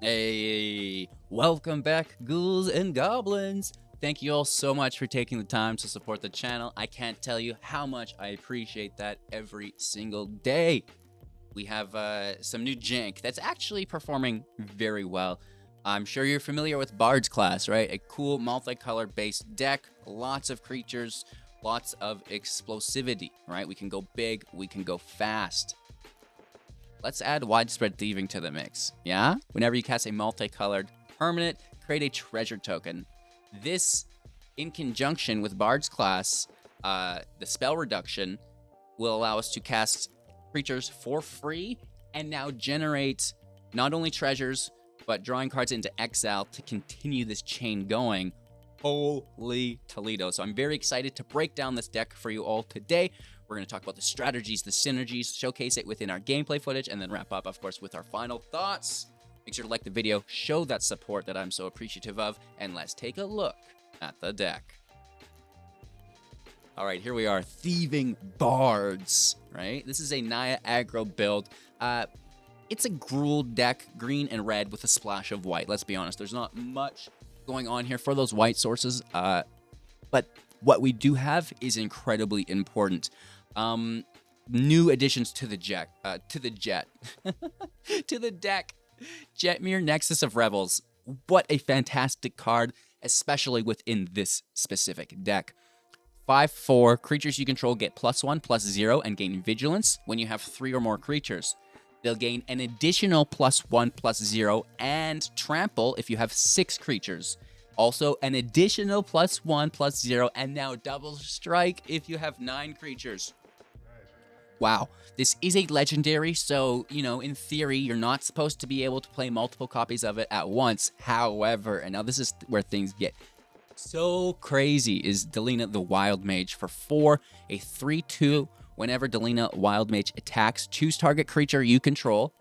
Hey, welcome back, ghouls and goblins. Thank you all so much for taking the time to support the channel. I can't tell you how much I appreciate that every single day. We have some new jank that's actually performing very well. I'm sure you're familiar with Bard's Class, right? A cool multicolored based deck, lots of creatures, lots of explosivity, right? We can go big, we can go fast. Let's add widespread thieving to the mix, yeah? Whenever you cast a multicolored permanent, create a treasure token. This, in conjunction with Bard's Class, the spell reduction, will allow us to cast creatures for free and now generate not only treasures, but drawing cards into exile to continue this chain going. Holy Toledo. So I'm very excited to break down this deck for you all today. We're going to talk about the strategies, the synergies, showcase it within our gameplay footage, and then wrap up, of course, with our final thoughts. Make sure to like the video, show that support that I'm so appreciative of, and let's take a look at the deck. All right, here we are, Thieving Bards, right? This is a Naya aggro build. It's a Gruul deck, green and red with a splash of white. Let's be honest, there's not much going on here for those white sources, but what we do have is incredibly important. New additions to the deck. To the deck. Jetmir, Nexus of Revels. What a fantastic card, especially within this specific deck. 5/4 creatures you control get +1/+0 and gain vigilance when you have 3 or more creatures. They'll gain an additional +1/+0 and trample if you have 6 creatures. Also, an additional +1/+0 and now double strike if you have 9 creatures. Wow, this is a legendary, so, in theory, you're not supposed to be able to play multiple copies of it at once. However, and now this is where things get so crazy, is Delina the Wild Mage for 4, a 3/2. Whenever Delina Wild Mage attacks, choose target creature you control.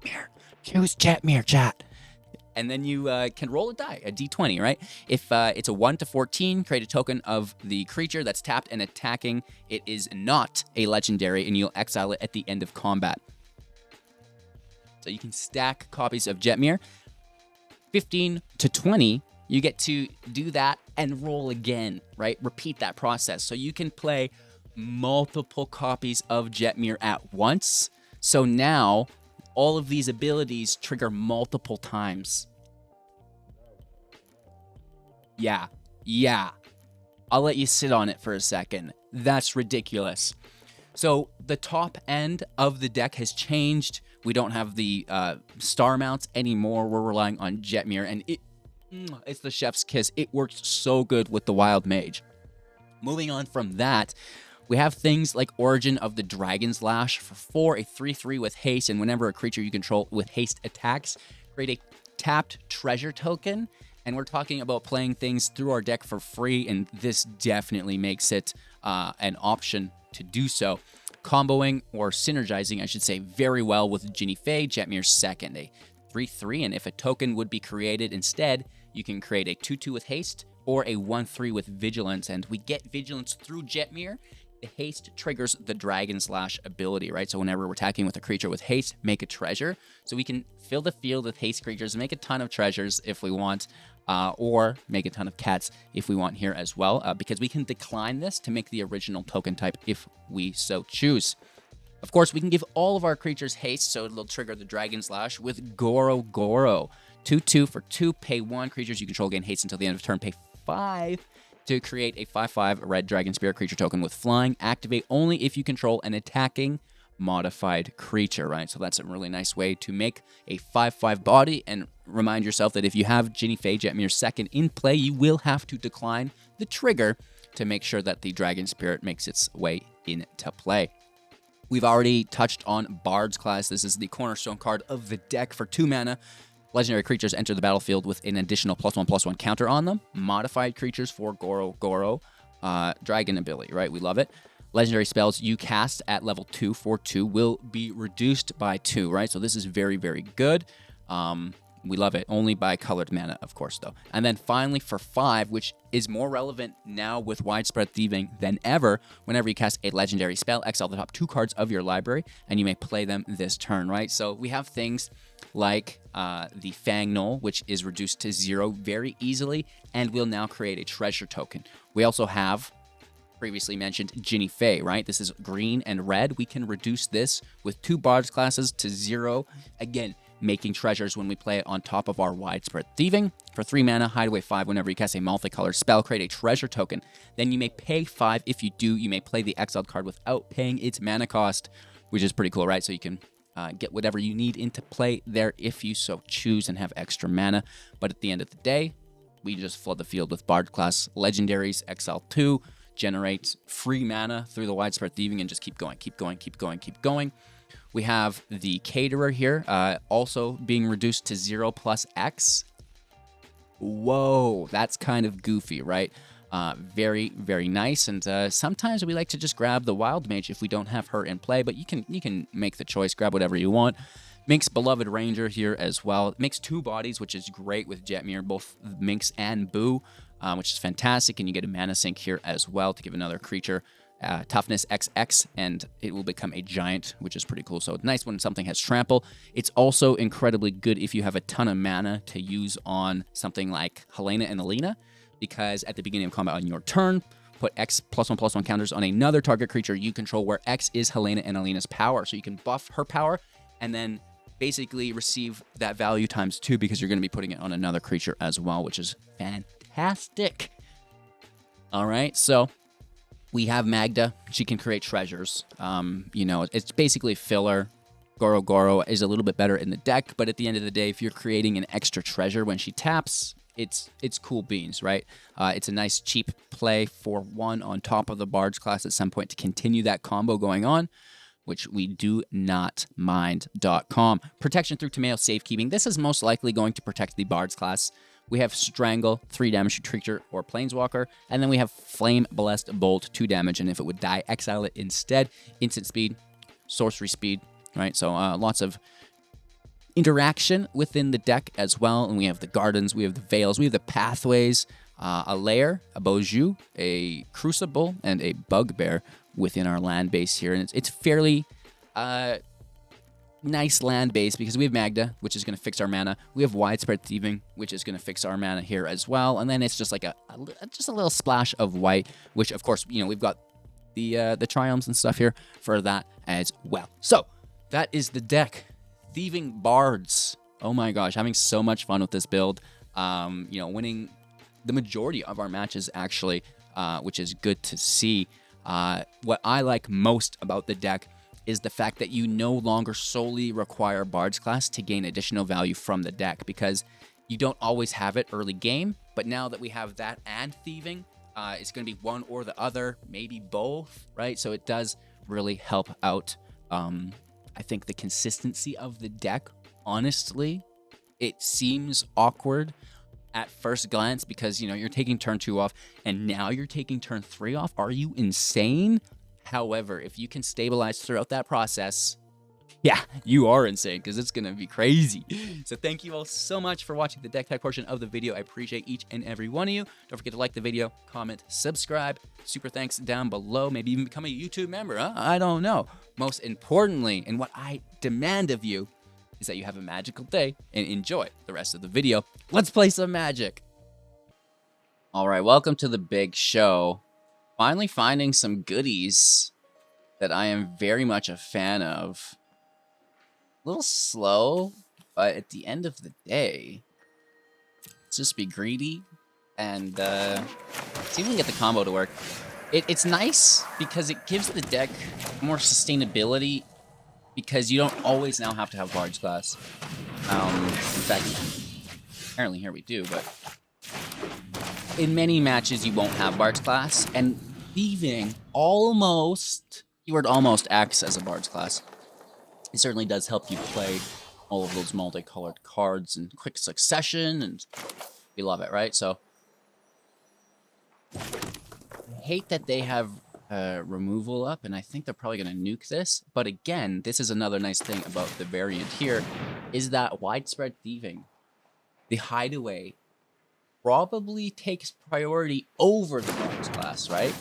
Jetmir, choose Jetmir, chat. And then you can roll a die, a d20, right? If it's a 1 to 14, create a token of the creature that's tapped and attacking. It is not a legendary, and you'll exile it at the end of combat. So you can stack copies of Jetmir. 15 to 20, you get to do that and roll again, right? Repeat that process. So you can play multiple copies of Jetmir at once. So now all of these abilities trigger multiple times. Yeah. I'll let you sit on it for a second. That's ridiculous. So the top end of the deck has changed. We don't have the star mounts anymore. We're relying on Jetmir, and it's the chef's kiss. It works so good with the Wild Mage. Moving on from that, we have things like Origin of the Dragon's Lash for 4, a 3/3 with haste, and whenever a creature you control with haste attacks, create a tapped treasure token. And we're talking about playing things through our deck for free, and this definitely makes it an option to do so. Comboing, or synergizing, I should say, very well with Ginny Faye, Jetmir's second, a 3/3, and if a token would be created instead, you can create a 2/2 with haste, or a 1/3 with vigilance, and we get vigilance through Jetmir. The haste triggers the Dragon Slash ability, right? So whenever we're attacking with a creature with haste, make a treasure. So we can fill the field with haste creatures, make a ton of treasures if we want, or make a ton of cats if we want here as well, because we can decline this to make the original token type if we so choose. Of course, we can give all of our creatures haste, so it'll trigger the Dragon Slash with Goro Goro. 2/2 for 2, pay 1. Creatures you control gain haste until the end of turn, pay 5 to create a 5/5 red dragon spirit creature token with flying. Activate only if you control an attacking modified creature, right? So that's a really nice way to make a 5/5 body, and remind yourself that if you have Ginny Faye Jetmir's second in play, you will have to decline the trigger to make sure that the dragon spirit makes its way into play. We've already touched on Bard's Class. This is the cornerstone card of the deck for 2 mana. Legendary creatures enter the battlefield with an additional +1/+1 counter on them. Modified creatures for Goro Goro. Dragon ability, right? We love it. Legendary spells you cast at level 2 for 2 will be reduced by 2, right? So this is very, very good. We love it. Only by colored mana, of course, though. And then finally for 5, which is more relevant now with widespread thieving than ever, whenever you cast a legendary spell, exile the top 2 cards of your library, and you may play them this turn, right? So we have things like the Fang Knoll, which is reduced to 0 very easily, and will now create a treasure token. We also have previously mentioned Ginny Fey, right? This is green and red. We can reduce this with 2 Bards classes to 0. Again, making treasures when we play it on top of our widespread thieving. For 3 mana, Hideaway 5 whenever you cast a multicolored spell, create a treasure token. Then you may pay 5. If you do, you may play the exiled card without paying its mana cost, which is pretty cool, right? So you can get whatever you need into play there if you so choose and have extra mana. But at the end of the day, we just flood the field with Bard class legendaries, Exile 2, generate free mana through the widespread thieving, and just keep going, keep going, keep going, keep going. We have the Caterer here, also being reduced to 0 plus X. Whoa, that's kind of goofy, right? Very, very nice. And sometimes we like to just grab the Wild Mage if we don't have her in play, but you can make the choice, grab whatever you want. Minx Beloved Ranger here as well. It makes 2 bodies, which is great with Jetmir, both Minx and Boo, which is fantastic. And you get a mana sink here as well to give another creature toughness XX, and it will become a giant, which is pretty cool. So it's nice when something has trample. It's also incredibly good if you have a ton of mana to use on something like Helena and Alina, because at the beginning of combat on your turn, put X +1/+1 counters on another target creature you control where X is Helena and Alina's power. So you can buff her power and then basically receive that value ×2 because you're going to be putting it on another creature as well, which is fantastic. All right, so we have Magda. She can create treasures. You know, it's basically filler. Goro Goro is a little bit better in the deck, but at the end of the day, if you're creating an extra treasure when she taps, it's cool beans, right? It's a nice cheap play for 1 on top of the Bards class at some point to continue that combo going on, which we do not mind.com. Protection through Tomeo Safekeeping. This is most likely going to protect the Bards class. We have Strangle, 3 damage to creature or planeswalker, and then we have Flame Blessed Bolt, 2 damage, and if it would die, exile it instead. Instant speed, sorcery speed, right? So lots of interaction within the deck as well, and we have the Gardens, we have the Veils, we have the Pathways, a Lair, a Beaujeu, a Crucible, and a Bugbear within our land base here, and it's fairly nice land base because we have Magda, which is going to fix our mana. We have Widespread Thieving, which is going to fix our mana here as well. And then it's just like just a little splash of white, which of course, you know, we've got the triumphs and stuff here for that as well. So that is the deck. Thieving Bards. Oh my gosh, having so much fun with this build. You know, winning the majority of our matches actually, which is good to see. What I like most about the deck is the fact that you no longer solely require Bard's class to gain additional value from the deck, because you don't always have it early game, but now that we have that and thieving, it's going to be one or the other, maybe both, right? So it does really help out, I think, the consistency of the deck. Honestly, it seems awkward at first glance because, you know, you're taking turn 2 off and now you're taking turn 3 off. Are you insane? However, if you can stabilize throughout that process, yeah, you are insane because it's going to be crazy. So thank you all so much for watching the deck tech portion of the video. I appreciate each and every one of you. Don't forget to like the video, comment, subscribe. Super thanks down below. Maybe even become a YouTube member, huh? I don't know. Most importantly, and what I demand of you, is that you have a magical day and enjoy the rest of the video. Let's play some Magic. All right, welcome to the big show. Finally finding some goodies that I am very much a fan of. A little slow, but at the end of the day, let's just be greedy and see if we can get the combo to work. It's nice because it gives the deck more sustainability because you don't always now have to have Bard's class. In fact, apparently here we do, but in many matches you won't have Bard's class, and Thieving almost, keyword almost, acts as a Bard's class. It certainly does help you play all of those multicolored cards in quick succession, and we love it, right? So, I hate that they have removal up, and I think they're probably going to nuke this. But again, this is another nice thing about the variant here, is that widespread thieving the Hideaway probably takes priority over the Bard's Class, right?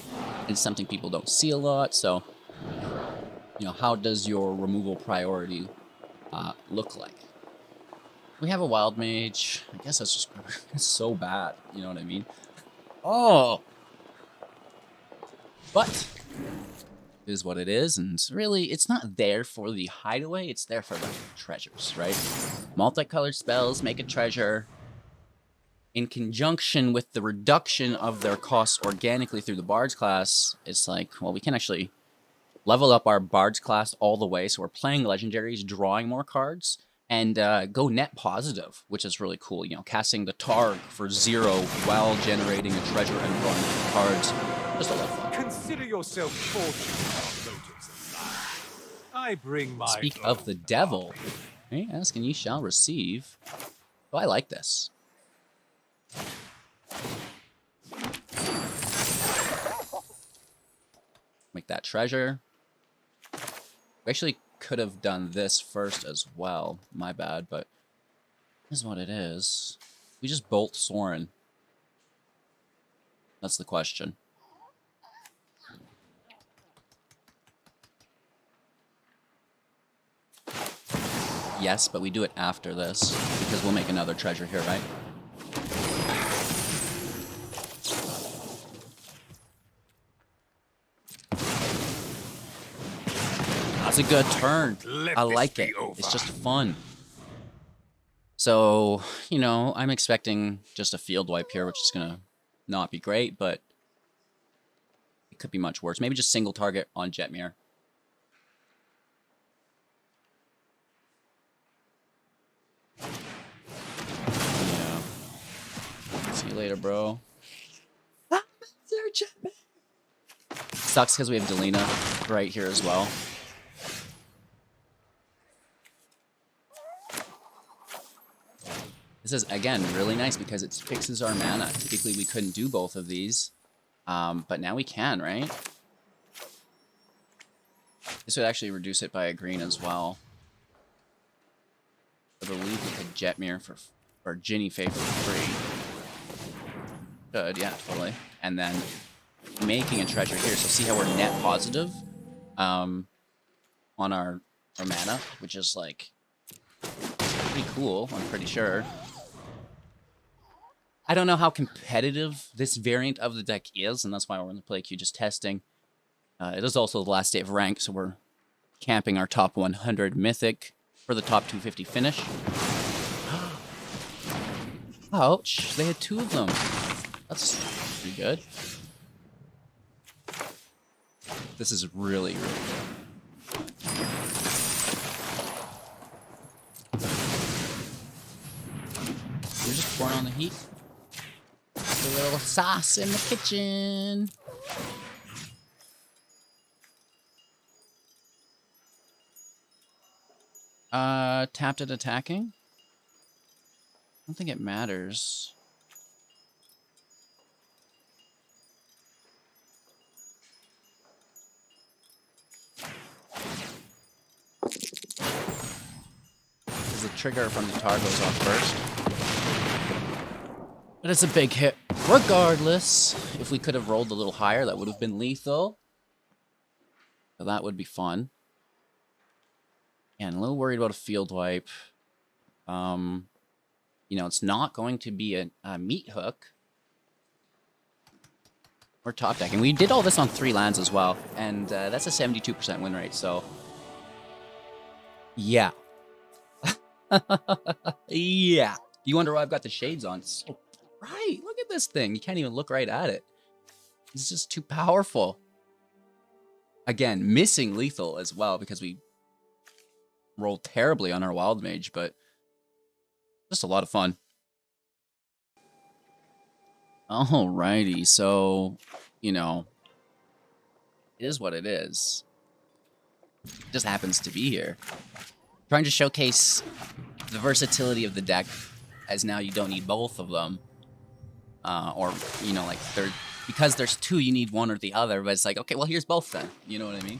It's something people don't see a lot, so, you know, how does your removal priority look like? We have a Wild Mage. I guess that's just it's so bad, you know what I mean? Oh! But it is what it is, and it's not there for the Hideaway, it's there for the treasures, right? Multicolored spells make a treasure. In conjunction with the reduction of their costs organically through the Bard's Class, it's like, well, we can actually level up our Bard's Class all the way, so we're playing legendaries, drawing more cards, and go net positive, which is really cool. You know, casting the Targ for 0 while generating a treasure and drawing cards. Just a lot of fun. Consider yourself fortunate, I bring my Speak of the devil. Hey, ask and ye shall receive. Oh, I like this. Make that treasure. We actually could have done this first as well. My bad, but this is what it is. We just bolt Soren. That's the question. Yes, but we do it after this, because we'll make another treasure here, right? That's a good turn. I like it. It's just fun. So, you know, I'm expecting just a field wipe here, which is going to not be great, but it could be much worse. Maybe just single target on Jetmir. Yeah. See you later, bro. Sucks because we have Delina right here as well. This is, again, really nice because it fixes our mana. Typically, we couldn't do both of these, but now we can, right? This would actually reduce it by a green as well. I believe we could Jetmir or Ginny Fae for free. Good, yeah, totally. And then making a treasure here. So see how we're net positive on our mana, which is like pretty cool, I'm pretty sure. I don't know how competitive this variant of the deck is, and that's why we're in the play queue just testing. It is also the last day of rank, so we're camping our top 100 mythic for the top 250 finish. Ouch, they had 2 of them. That's pretty good. This is really, really good. We're just pouring on the heat. A little sauce in the kitchen. Tapped it attacking? I don't think it matters. Because the trigger from the tar goes off first. But it's a big hit. Regardless, if we could have rolled a little higher, that would have been lethal. So that would be fun. And a little worried about a field wipe. You know, it's not going to be a meat hook. We're top decking. We did all this on 3 lands as well, and that's a 72% win rate, so... Yeah. Yeah. You wonder why I've got the shades on. It's so bright. Look at this thing. You can't even look right at it. It's just too powerful. Again, missing lethal as well, because we rolled terribly on our Wild Mage, but just a lot of fun. Alrighty, so, you know, it is what it is. It just happens to be here. Trying to showcase the versatility of the deck, as now you don't need both of them. Or, you know, like, because there's 2, you need one or the other, but it's like, okay, well, here's both then. You know what I mean?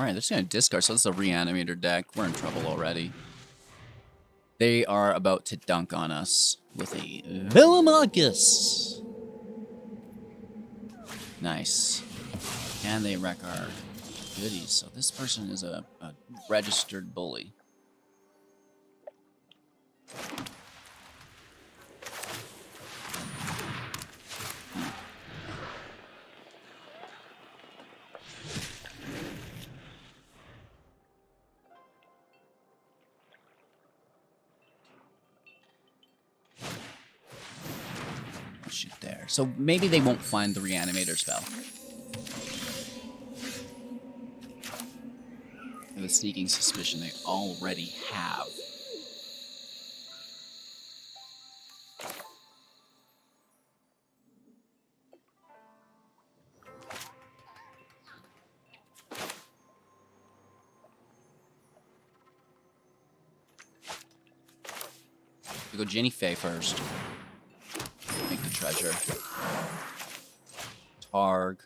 All right, they're just gonna discard. So this is a reanimator deck. We're in trouble already. They are about to dunk on us with a Villamachus. Nice. And they wreck our goodies. So this person is a registered bully. Shoot there. So maybe they won't find the reanimator spell. I have a sneaking suspicion they already have. We go Ginny Faye first. Make the treasure. Targ.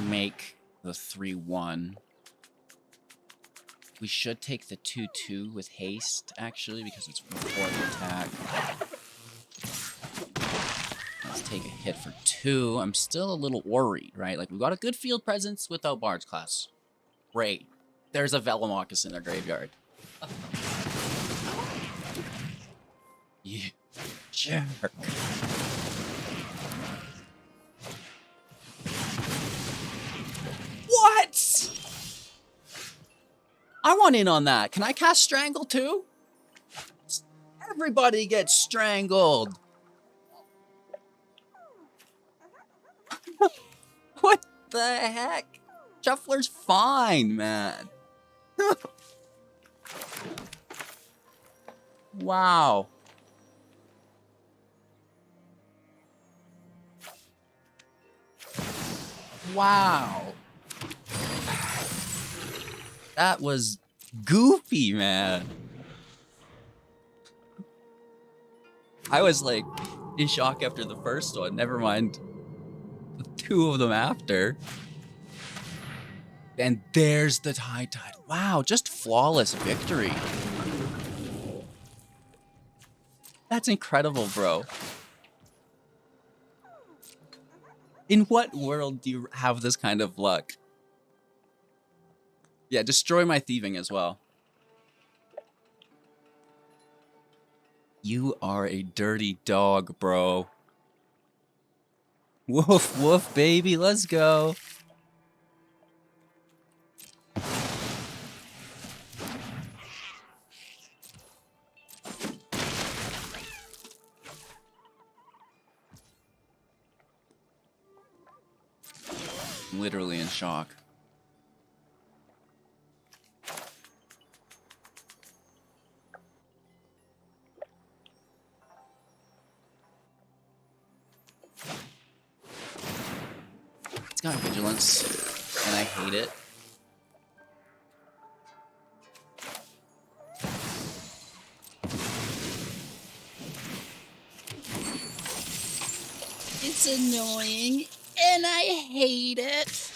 Make the 3/1. We should take the 2/2 with haste, actually, because it's fourth attack. Let's take a hit for 2. I'm still a little worried, right? Like, we've got a good field presence without Bard's Class. Great. There's a Velomachus in our graveyard. You jerk. What? I want in on that. Can I cast Strangle too? Everybody gets strangled. What the heck? Shuffler's fine, man. Wow. Wow. That was goofy, man. I was like in shock after the first one. Never mind the 2 of them after. And there's the Tide. Wow, just flawless victory. That's incredible, bro. In what world do you have this kind of luck? Yeah, destroy my thieving as well. You are a dirty dog, bro. Woof, woof, baby, let's go. I'm literally in shock. It's got vigilance, and I hate it. It's annoying, and I hate it.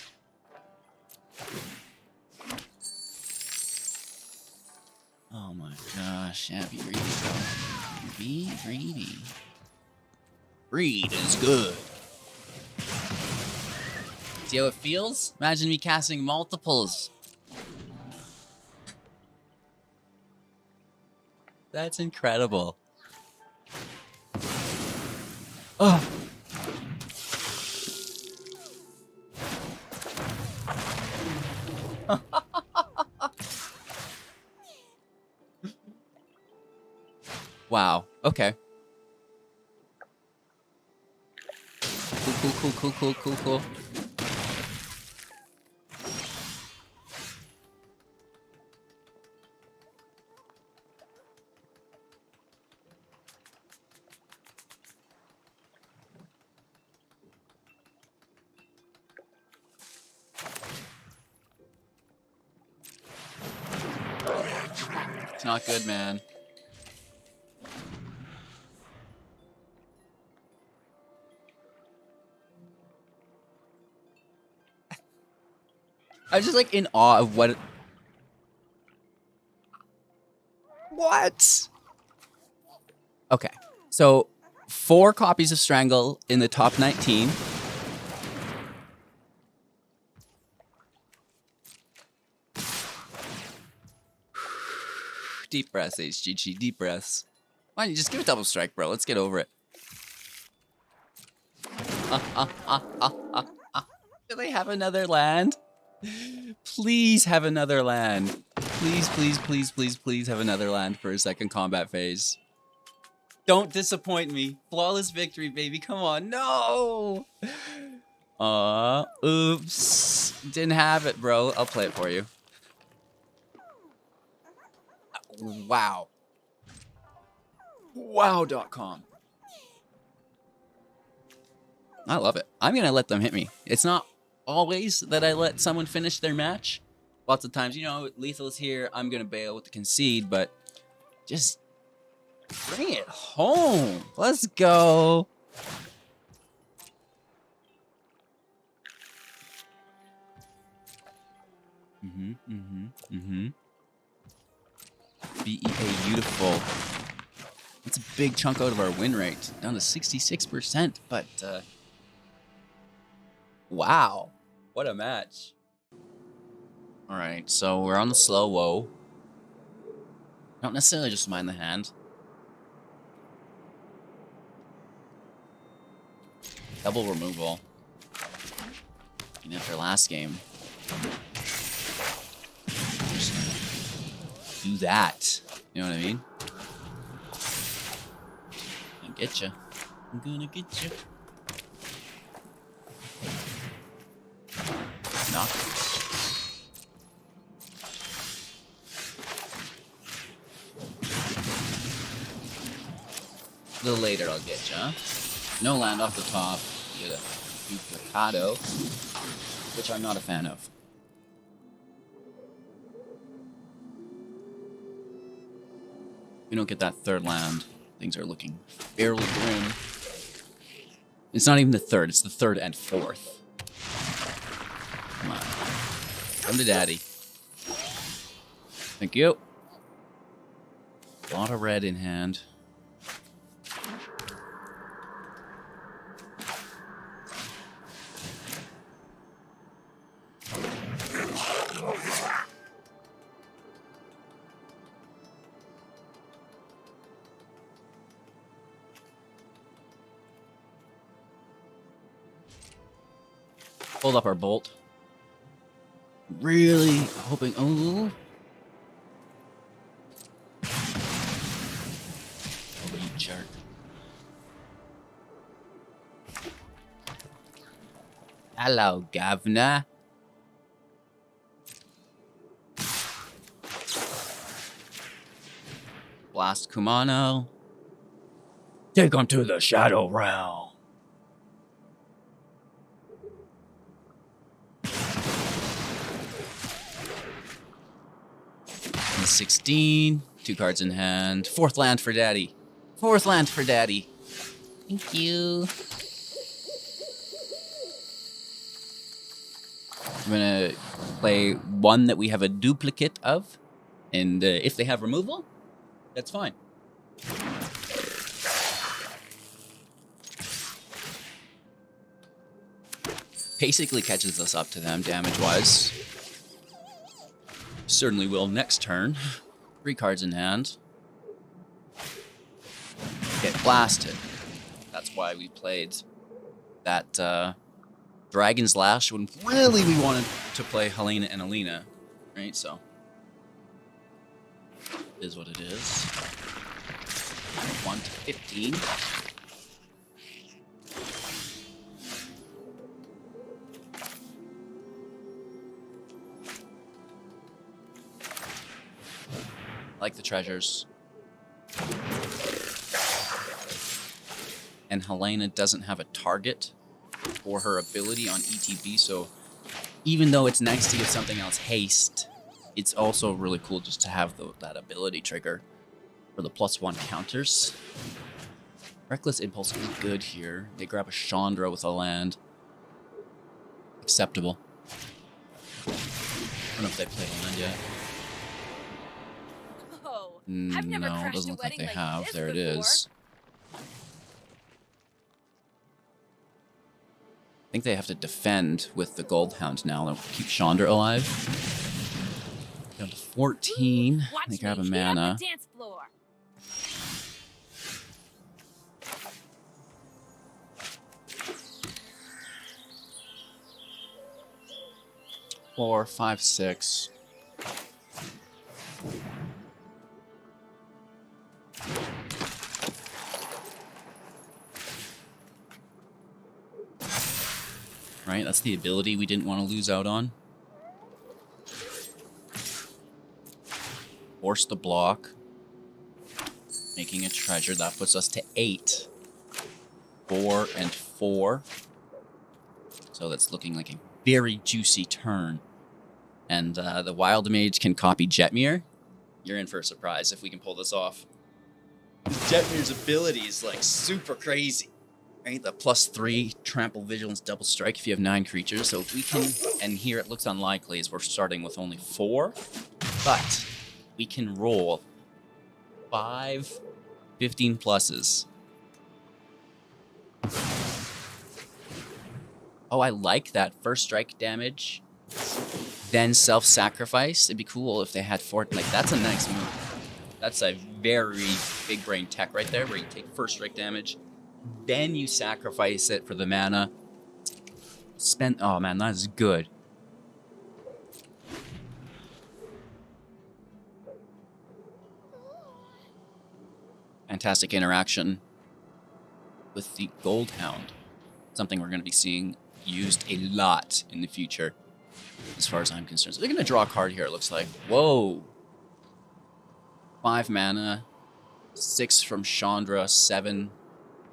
Oh my gosh, yeah, be greedy, bro. Be greedy. Greed is good. See how it feels? Imagine me casting multiples. That's incredible. Oh. Wow. Okay. Cool. It's not good, man. I'm just like in awe of what. What? Okay, so 4 copies of Strangle in the top 19. Deep breaths, HGG, deep breaths. Why don't you just give a double strike, bro? Let's get over it. Do they have another land? Please have another land. Please, please, please, please, please have another land for a second combat phase. Don't disappoint me. Flawless victory, baby. Come on. No! Oops. Didn't have it, bro. I'll play it for you. Wow. Wow.com. I love it. I'm going to let them hit me. It's not always that I let someone finish their match. Lots of times, you know, lethal is here. I'm going to bail with the concede, but just bring it home. Let's go. BEA, beautiful. That's a big chunk out of our win rate. Down to 66%, but wow. What a match. All right, so we're on the slow woe. Don't necessarily just mind the hand. Double removal. And after last game, just do that. You know what I mean? I'm gonna get you. I'm gonna get you. Knock. A little later, I'll get you. No land off the top. You get a duplicado, which I'm not a fan of. We don't get that third land. Things are looking fairly grim. It's not even the third, it's the third and fourth. Come on. Come to daddy. Thank you. A lot of red in hand. Hold up our bolt. Really hoping. Oh, you jerk. Hello, Governor. Blast Kumano. Take him to the Shadow Realm. 16, 2 cards in hand. 4th land for daddy. 4th land for daddy. Thank you. I'm gonna play one that we have a duplicate of, and if they have removal, that's fine. Basically catches us up to them damage-wise. Certainly will next turn. 3 cards in hand. Get blasted. That's why we played that Dragon's Lash when really we wanted to play Helena and Alina. Right, so. It is what it is. 1 to 15. Like the treasures. And Helena doesn't have a target for her ability on ETB, so even though it's nice to give something else haste, it's also really cool just to have that ability trigger for the +1 counters. Reckless Impulse is good here. They grab a Chandra with a land. Acceptable. don't know if they played land yet. Oh, I've never No, crashed doesn't a look like wedding they like have. this There it before. is. I think they have to defend with the Gold Hound now to keep Chandra alive. Down to 14. Watch They grab a me heat up mana. the dance floor. 4, 5, 6. Right, that's the ability we didn't want to lose out on. Force the block. Making a treasure. That puts us to 8. 4 and 4. So that's looking like a very juicy turn. And the Wild Mage can copy Jetmir. You're in for a surprise if we can pull this off. Jetmir's ability is like super crazy. Right? The +3 trample, vigilance, double strike if you have 9 creatures. So if we can, and here it looks unlikely as we're starting with only 4, but we can roll 5 15 pluses. Oh, I like that. First strike damage, then self-sacrifice. It'd be cool if they had 4. Like, that's a nice move. That's a very big brain tech right there, where you take first strike damage, then you sacrifice it for the mana. Oh man, that is good. Fantastic interaction with the Gold Hound. Something we're going to be seeing used a lot in the future, as far as I'm concerned. So they're going to draw a card here, it looks like. Whoa. 5 mana, 6 from Chandra, 7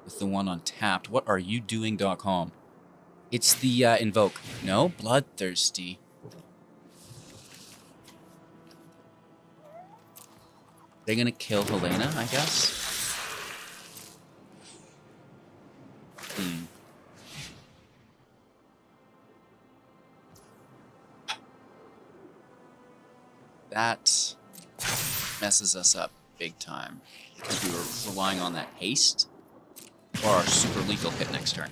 with the one untapped. What are you doing.com? It's the Invoke. No? Bloodthirsty. They're going to kill Helena, I guess? That messes us up big time, because we were relying on that haste or our super lethal hit next turn.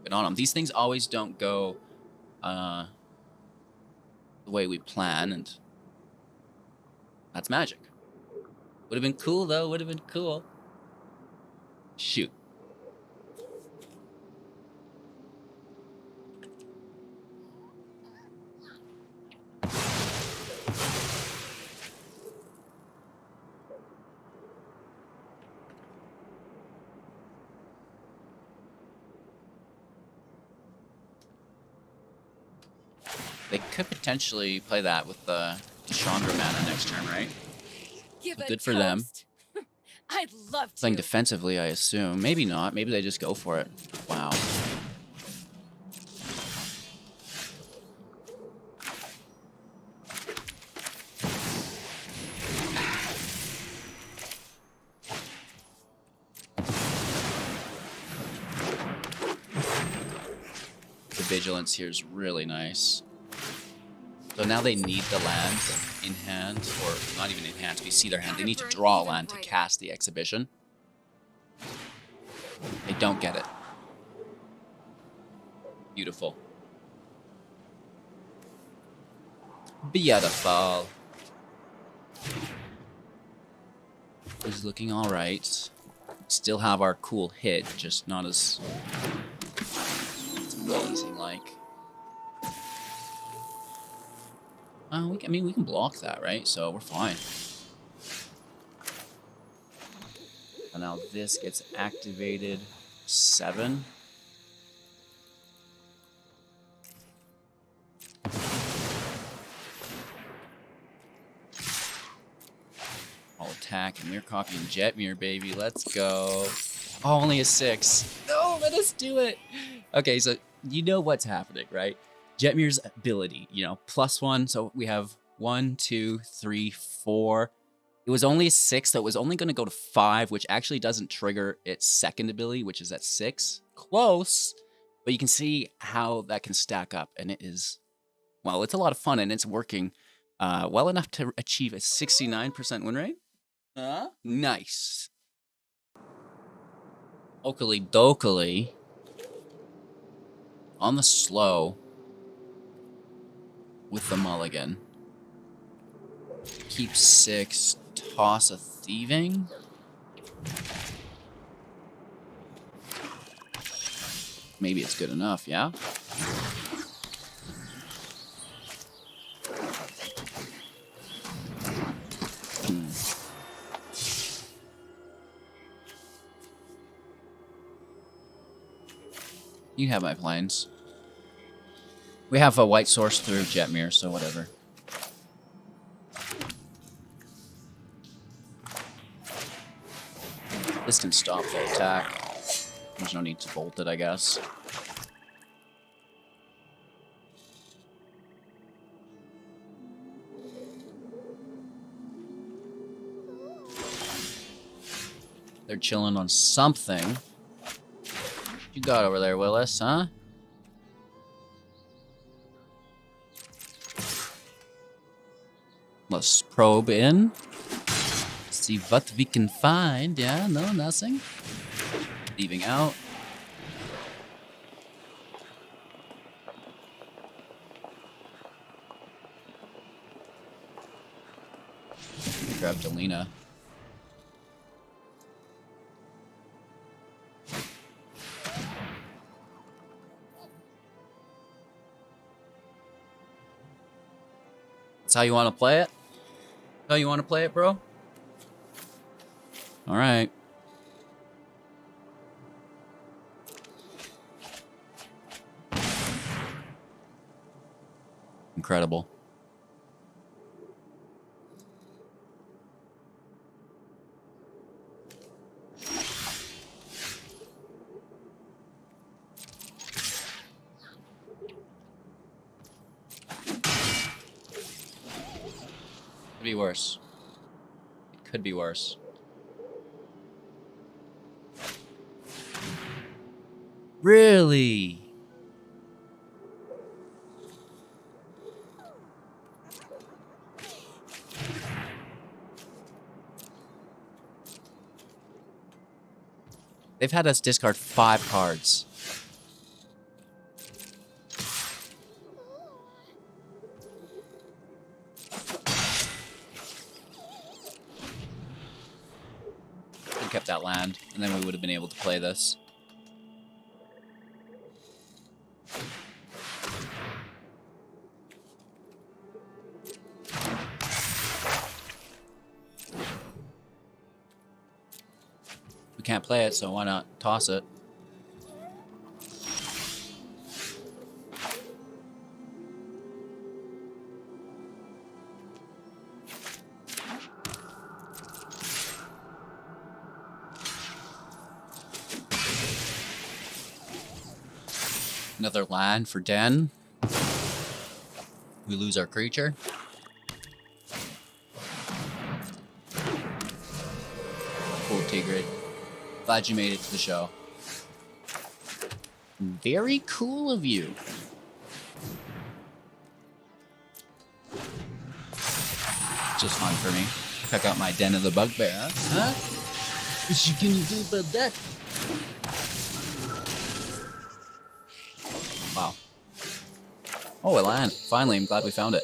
Good on them. These things always don't go the way we plan, and that's magic. Would have been cool, though. Would have been cool. Shoot. They could potentially play that with the Chandra mana next turn, right? Give So a good for them. toast. I'd love to. Playing defensively, I assume. Maybe not. Maybe they just go for it. Wow. The vigilance here is really nice. So now they need the land in hand, or not even in hand, we see their hand. They need to draw a land to cast the exhibition. They don't get it. Beautiful. Beautiful. Is looking alright. Still have our cool hit, just not as amazing like. I mean, we can block that, right? So we're fine. And now this gets activated. 7. I'll attack, and we're copying Jetmir, baby. Let's go. Oh, only a 6. No, let us do it. Okay, so you know what's happening, right? Jetmir's ability, you know, +1. So we have 1, 2, 3, 4. It was only a 6, so it was only going to go to 5, which actually doesn't trigger its second ability, which is at 6. Close, but you can see how that can stack up, and it is Well, it's a lot of fun, and it's working well enough to achieve a 69% win rate. Nice. Oakley dokily. On the slow. With the mulligan. Keep 6. Toss a thieving. Maybe it's good enough, yeah? You have my plans. We have a white source through Jetmir, so whatever. This can stop the attack. There's no need to bolt it, I guess. They're chilling on something. What you got over there, Willis, huh? Let's probe in. See what we can find. Yeah, no, nothing. Leaving out. Grab Delina. That's how you want to play it? How you want to play it, bro? All right. Incredible. Could be worse. It could be worse. Really? They've had us discard 5 cards. We kept that land, and then we would have been able to play this. We can't play it, so why not toss it? Another land for Den. We lose our creature. Cool, Tigrid. Glad you made it to the show. Very cool of you. Just fun for me. Check out my Den of the Bugbear, huh? What you gonna do about that? Wow. Oh, a land. Finally, I'm glad we found it.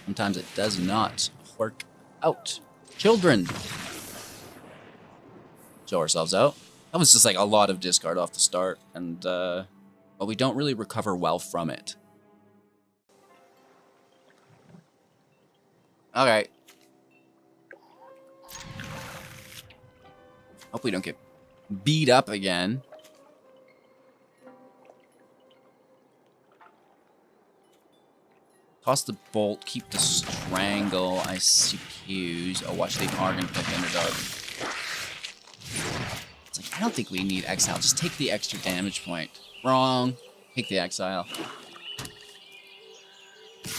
Sometimes it does not work out. Children! Show ourselves out. That was just like a lot of discard off the start, and but we don't really recover well from it. Alright. Hope we don't get beat up again. Toss the bolt, keep the strangle, I suppose. Oh, watch, they are going to pick Underdog. It's like, I don't think we need exile. Just take the extra damage point. Wrong. Take the exile.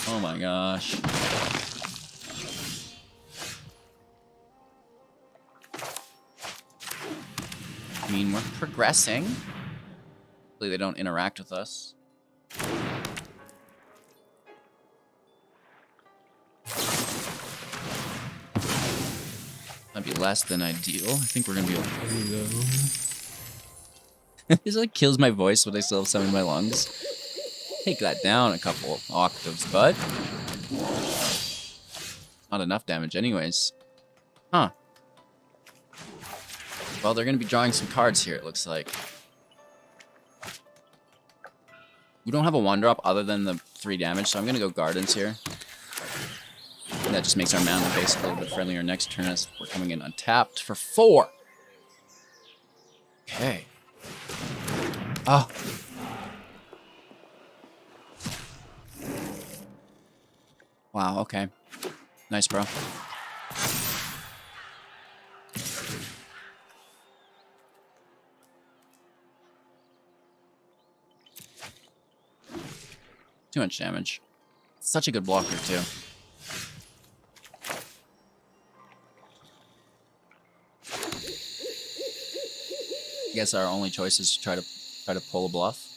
Oh my gosh. I mean, we're progressing. Hopefully they don't interact with us. Might be less than ideal. I think we're gonna be okay though. This like kills my voice when I still have some in my lungs. Take that down a couple octaves, bud. Not enough damage anyways. Huh. Well, they're gonna be drawing some cards here, it looks like. We don't have a 1-drop other than the 3 damage, so I'm gonna go Gardens here. That just makes our mana base a little bit friendlier next turn as we're coming in untapped for 4. Okay. Oh. Wow, okay. Nice, bro. Too much damage. Such a good blocker, too. I guess our only choice is to try to pull a bluff.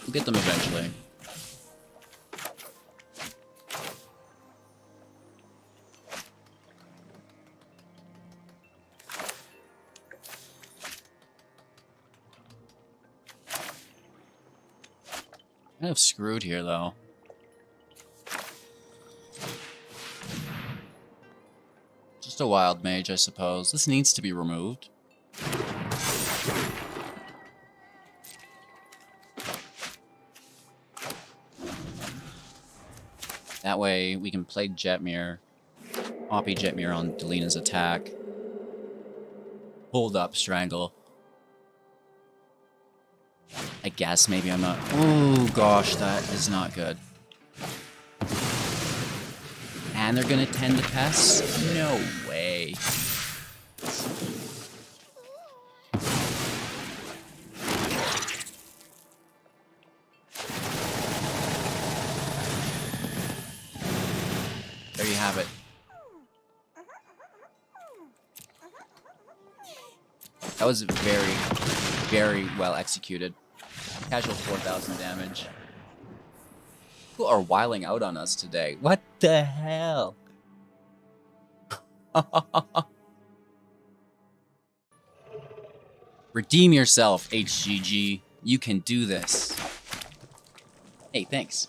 We'll get them eventually. Kind of screwed here, though. Just a wild mage, I suppose. This needs to be removed. That way, we can play Jetmir, copy Jetmir on Delina's attack. Hold up, Strangle. I guess maybe I'm not... Oh, gosh, that is not good. And they're gonna tend to pass? No way. There you have it. That was very, very well executed. Casual 4,000 damage. People are wiling out on us today. What the hell? Redeem yourself, HGG. You can do this. Hey, thanks.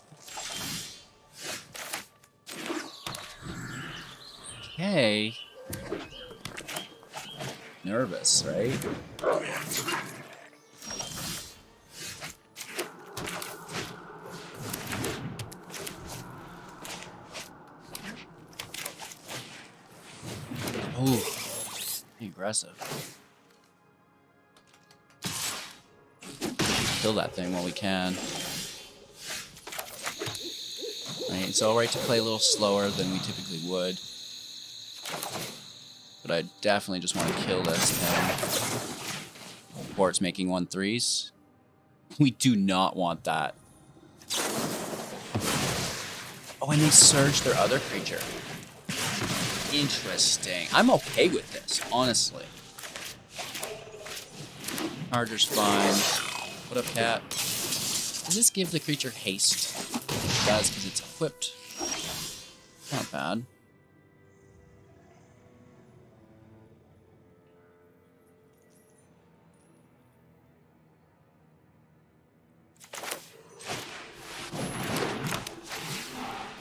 Okay. Nervous, right? Ooh, aggressive. Kill that thing while we can. Right, it's alright to play a little slower than we typically would. But I definitely just want to kill this thing before it's making 1/3s. We do not want that. Oh, and they surge their other creature. Interesting. I'm okay with this, honestly. Harder's fine. What up, cat? Does this give the creature haste? It does, because it's equipped. Not bad.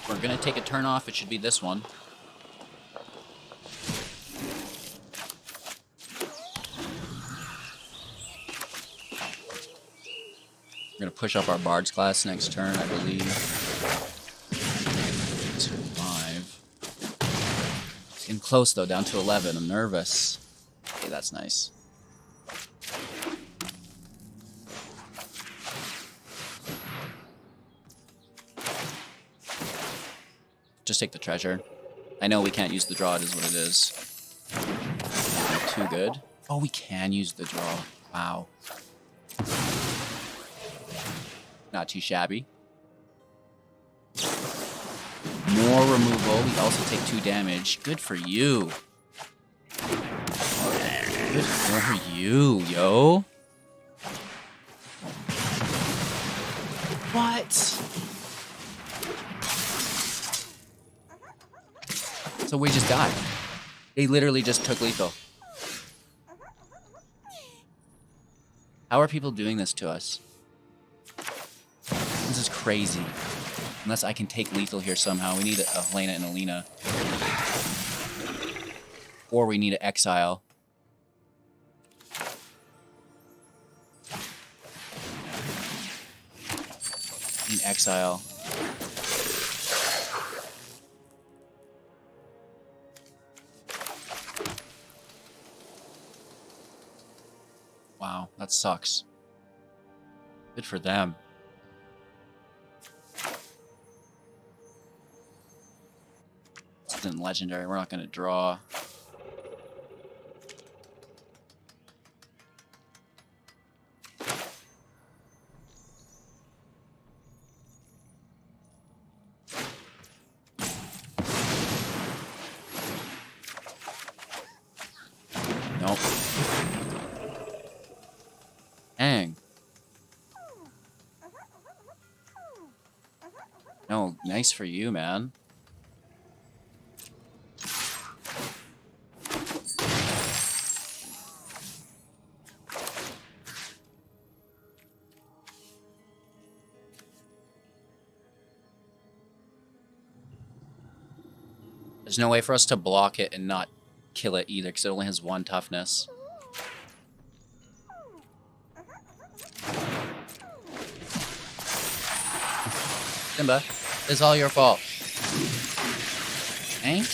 We're gonna take a turn off. It should be this one. We're gonna push up our Bard's Class next turn, I believe. 5. It's getting close though, down to 11. I'm nervous. Okay, that's nice. just take the treasure. I know we can't use the draw, it is what it is. Not too good. Oh, we can use the draw. Wow. Not too shabby. More removal. We also take 2 damage. Good for you. Good for you, yo. What? So we just died. They literally just took lethal. How are people doing this to us? This is crazy. Unless I can take lethal here somehow. We need a Helena and Alina. Or we need an exile. Need exile. Wow, that sucks. Good for them. This isn't legendary. We're not going to draw. Nope. Dang. No, nice for you, man. There's no way for us to block it and not kill it either, because it only has 1 toughness. Simba, it's all your fault. Eh?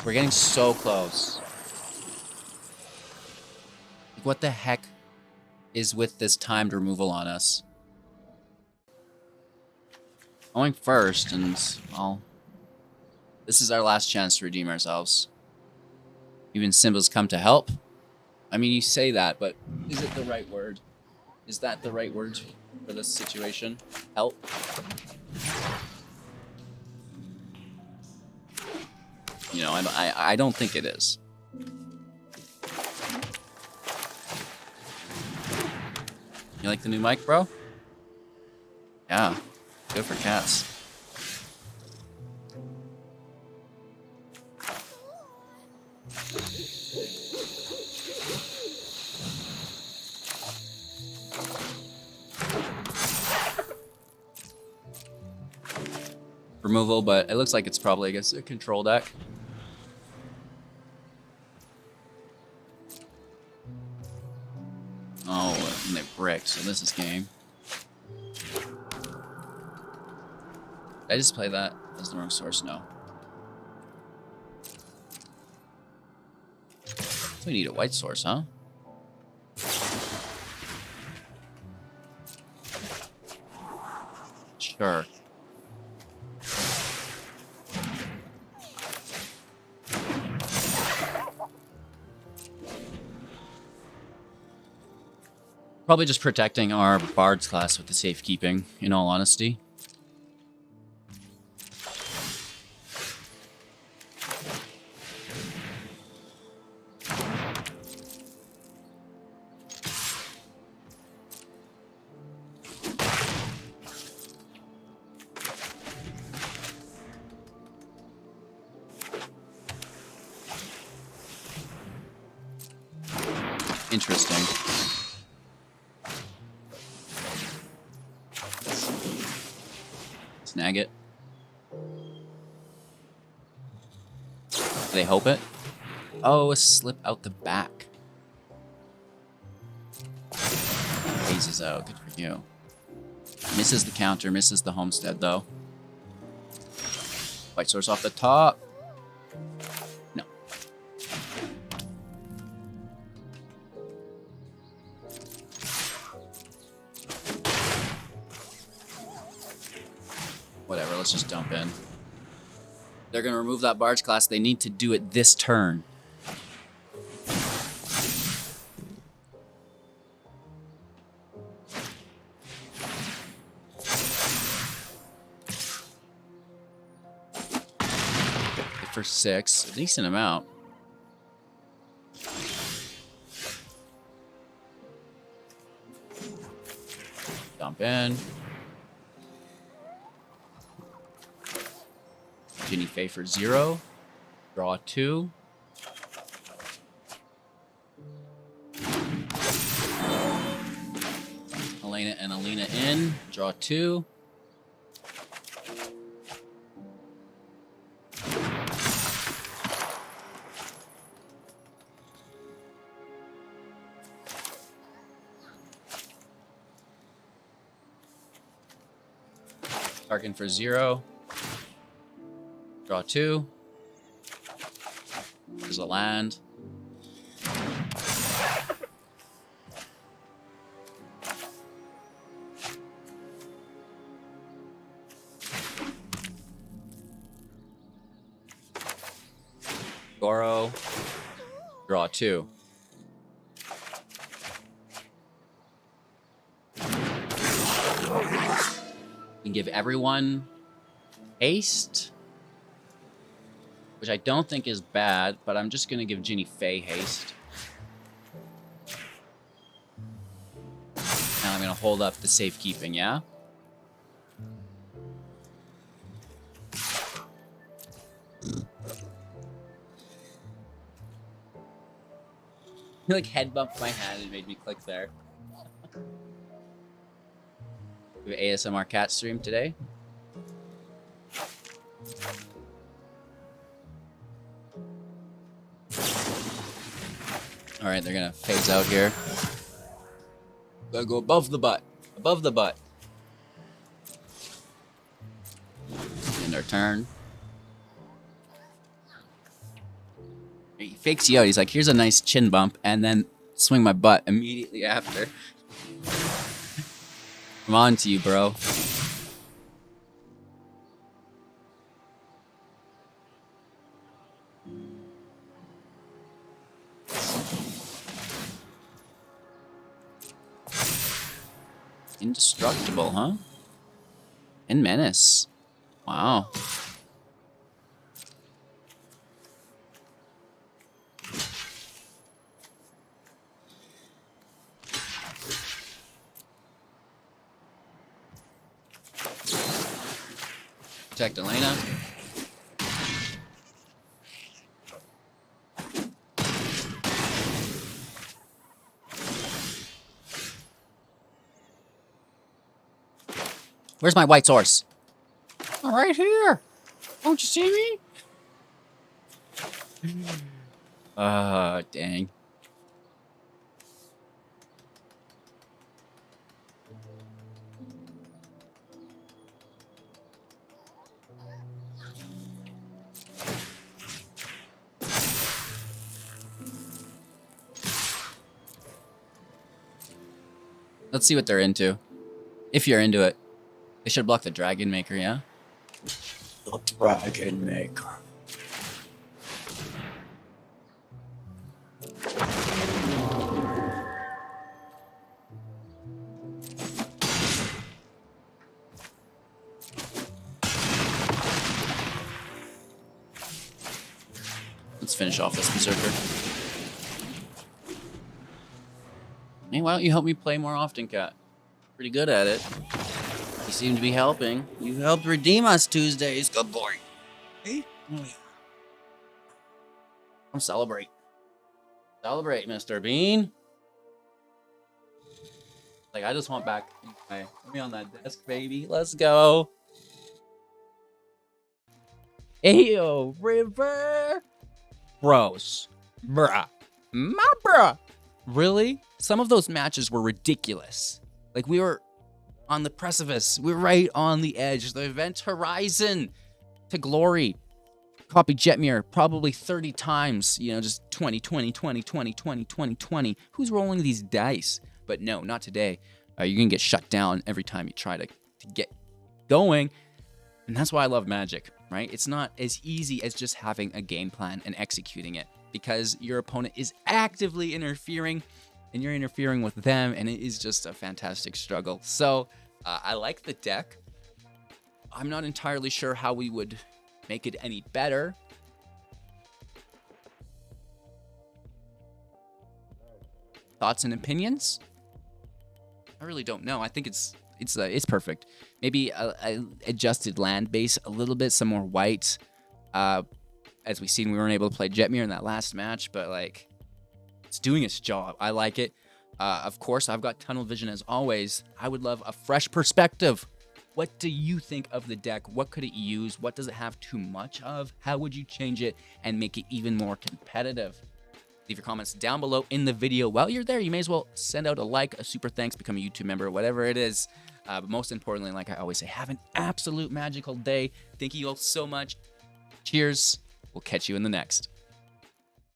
We're getting so close. Like, what the heck is with this timed removal on us? Going first, and, well, this is our last chance to redeem ourselves. Even Simba's come to help. I mean, you say that, but is it the right word? Is that the right word for this situation? Help? You know, I don't think it is. You like the new mic, bro? Yeah, good for cats. Removal, but it looks like it's probably, I guess, a control deck. Oh, and they bricked, so this is game. Did I just play that as the wrong source? No. So we need a white source, huh? Sure. Probably just protecting our Bard's class with the safekeeping, in all honesty. Interesting. Snag it. Do they hope it? Oh, a slip out the back. Phases out. Good for you. Misses the counter, misses the homestead, though. White source off the top. No. let's just dump in. They're going to remove that Bard's Class. They need to do it this turn. For 6, a decent amount. Dump in. Ginny Faye for 0. Draw 2. Elena and Alina in. Draw 2. Tarkin for 0. Draw 2. There's a land. Goro. Draw 2. Can give everyone haste, which I don't think is bad, but I'm just gonna give Ginny Faye haste. Now I'm gonna hold up the safekeeping, yeah? You like head bumped my hand and made me click there. We have ASMR cat stream today. All right, they're gonna phase out here. Gotta go above the butt. Above the butt. End our turn. He fakes you out. He's like, here's a nice chin bump, and then swing my butt immediately after. I'm on to you, bro. Indestructible, huh? And menace. Wow. Protect Elena. Where's my white horse? Oh, right here. Don't you see me? Dang. Let's see what they're into. If you're into it. They should block the Dragon Maker, yeah? The Dragon Maker. Let's finish off this Berserker. Hey, why don't you help me play more often, Cat? Pretty good at it. You seem to be helping. You helped redeem us Tuesdays. Good boy. Hey? Come celebrate. Celebrate, Mr. Bean. Like, I just want back. Okay, let me on that desk, baby. Let's go. Ayo, River. Bros. Bruh. My bruh. Really? Some of those matches were ridiculous. Like, we were on the precipice. We're right on the edge. The event horizon to glory. Copy Jetmir probably 30 times. You know, just 20, 20, 20, 20, 20, 20, 20. Who's rolling these dice? But no, not today. You're going to get shut down every time you try to get going. And that's why I love Magic, right? It's not as easy as just having a game plan and executing it, because your opponent is actively interfering and you're interfering with them, and it is just a fantastic struggle. So I like the deck. I'm not entirely sure how we would make it any better. Thoughts and opinions? I really don't know. I think it's perfect. Maybe a adjusted land base a little bit, some more white. As we seen, we weren't able to play Jetmir in that last match, but like, it's doing its job. I like it. Of course, I've got tunnel vision as always. I would love a fresh perspective. What do you think of the deck? What could it use? What does it have too much of? How would you change it and make it even more competitive? Leave your comments down below in the video. While you're there, you may as well send out a like, a super thanks, become a YouTube member, whatever it is. But most importantly, like I always say, have an absolute magical day. Thank you all so much. Cheers. We'll catch you in the next.